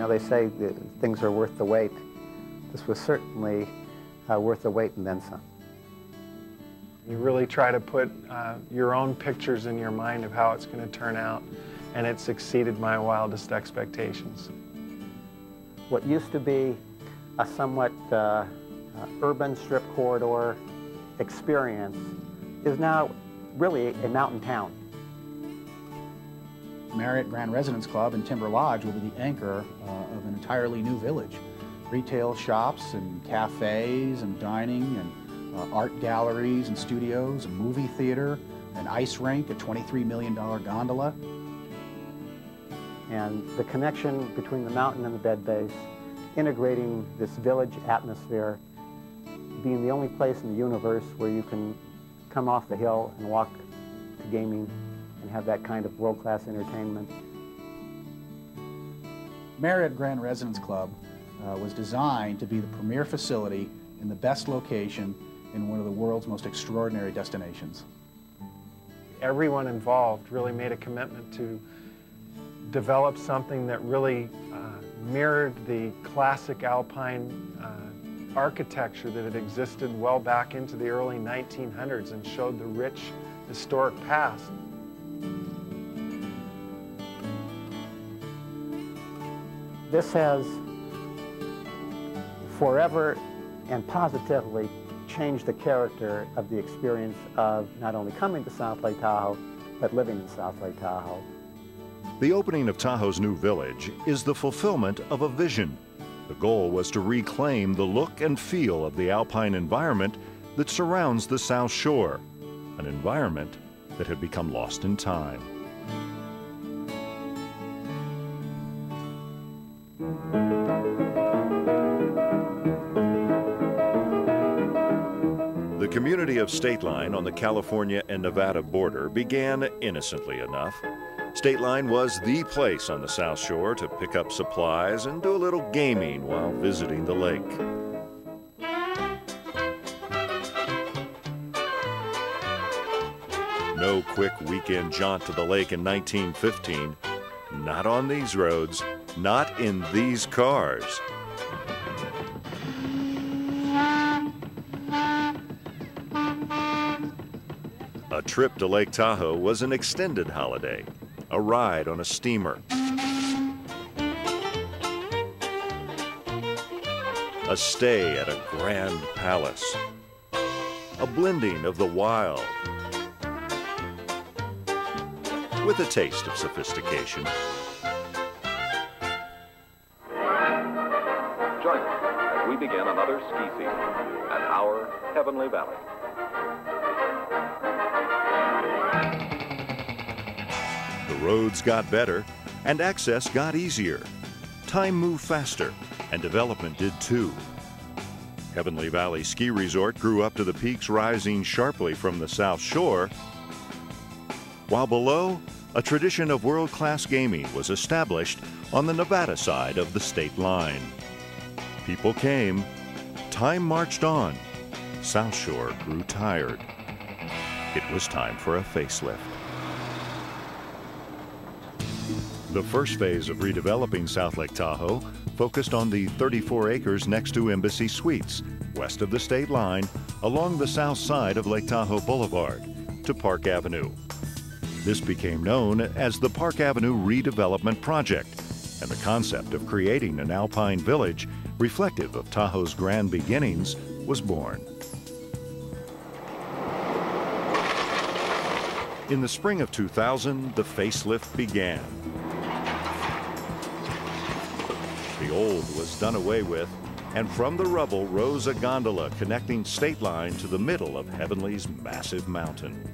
know, they say that things are worth the wait. This was certainly worth the wait and then some. You really try to put your own pictures in your mind of how it's going to turn out, and it's exceeded my wildest expectations. What used to be a somewhat urban strip corridor experience is now really a mountain town. Marriott Grand Residence Club and Timber Lodge will be the anchor of an entirely new village. Retail shops and cafes and dining and art galleries and studios, a movie theater, an ice rink, a $23 million gondola. And the connection between the mountain and the bed base, integrating this village atmosphere, being the only place in the universe where you can come off the hill and walk to gaming and have that kind of world-class entertainment. Marriott Grand Residence Club was designed to be the premier facility in the best location in one of the world's most extraordinary destinations. Everyone involved really made a commitment to develop something that really mirrored the classic alpine architecture that had existed well back into the early 1900s and showed the rich historic past. This has forever and positively changed the character of the experience of not only coming to South Lake Tahoe, but living in South Lake Tahoe. The opening of Tahoe's new village is the fulfillment of a vision. The goal was to reclaim the look and feel of the alpine environment that surrounds the South Shore, an environment that had become lost in time. The community of State Line on the California and Nevada border began innocently enough. State Line was the place on the South Shore to pick up supplies and do a little gaming while visiting the lake. No quick weekend jaunt to the lake in 1915. Not on these roads, not in these cars. A trip to Lake Tahoe was an extended holiday, a ride on a steamer, a stay at a grand palace, a blending of the wild with a taste of sophistication. Join us as we begin another ski season at our Heavenly Valley. The roads got better and access got easier. Time moved faster and development did too. Heavenly Valley Ski Resort grew up to the peaks rising sharply from the South Shore, while below, a tradition of world-class gaming was established on the Nevada side of the state line. People came, time marched on, South Shore grew tired. It was time for a facelift. The first phase of redeveloping South Lake Tahoe focused on the 34 acres next to Embassy Suites, west of the state line, along the south side of Lake Tahoe Boulevard, to Park Avenue. This became known as the Park Avenue Redevelopment Project, and the concept of creating an alpine village reflective of Tahoe's grand beginnings was born. In the spring of 2000, the facelift began. The old was done away with, and from the rubble rose a gondola connecting State Line to the middle of Heavenly's massive mountain.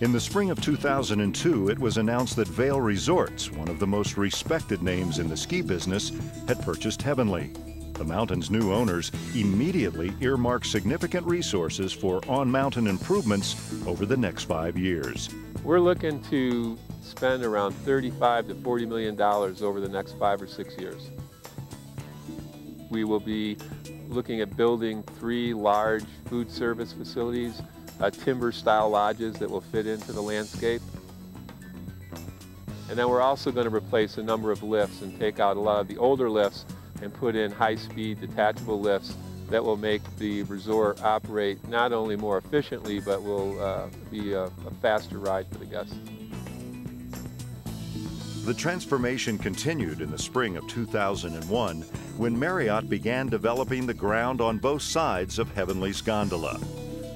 In the spring of 2002, it was announced that Vail Resorts, one of the most respected names in the ski business, had purchased Heavenly. The mountain's new owners immediately earmarked significant resources for on-mountain improvements over the next 5 years. We're looking to spend around $35 to $40 million over the next 5 or 6 years. We will be looking at building 3 large food service facilities, timber-style lodges that will fit into the landscape. And then we're also going to replace a number of lifts and take out a lot of the older lifts and put in high-speed detachable lifts that will make the resort operate not only more efficiently, but will be a faster ride for the guests. The transformation continued in the spring of 2001 when Marriott began developing the ground on both sides of Heavenly's gondola.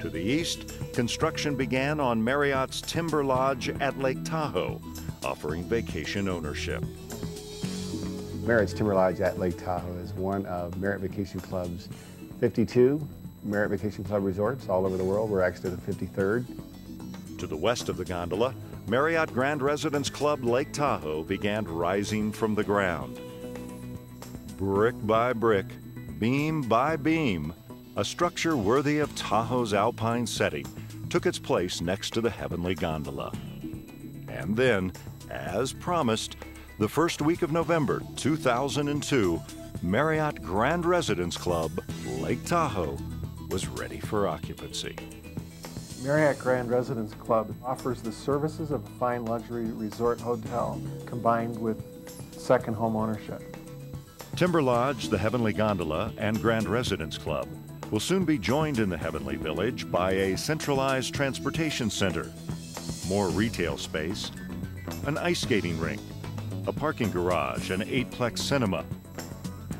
To the east, construction began on Marriott's Timber Lodge at Lake Tahoe, offering vacation ownership. Marriott's Timber Lodge at Lake Tahoe is one of Marriott Vacation Club's 52 Marriott Vacation Club resorts all over the world. We're actually the 53rd. To the west of the gondola, Marriott Grand Residence Club Lake Tahoe began rising from the ground. Brick by brick, beam by beam, a structure worthy of Tahoe's alpine setting took its place next to the Heavenly Gondola. And then, as promised, the first week of November 2002, Marriott Grand Residence Club Lake Tahoe was ready for occupancy. Marriott Grand Residence Club offers the services of a fine luxury resort hotel combined with second home ownership. Timber Lodge, the Heavenly Gondola, and Grand Residence Club will soon be joined in the Heavenly Village by a centralized transportation center, more retail space, an ice skating rink, a parking garage, an 8-plex cinema.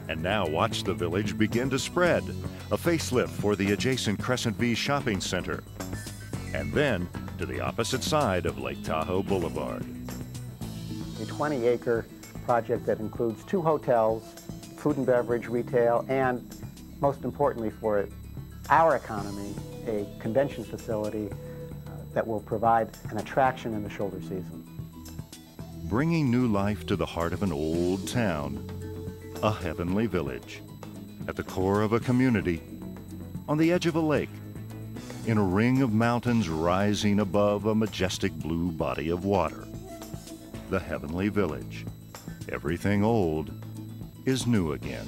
And now watch the village begin to spread, a facelift for the adjacent Crescent V shopping center. And then to the opposite side of Lake Tahoe Boulevard. A 20-acre project that includes 2 hotels, food and beverage, retail, and most importantly for our economy, a convention facility that will provide an attraction in the shoulder season. Bringing new life to the heart of an old town, a heavenly village, at the core of a community, on the edge of a lake, in a ring of mountains rising above a majestic blue body of water. The heavenly village. Everything old is new again.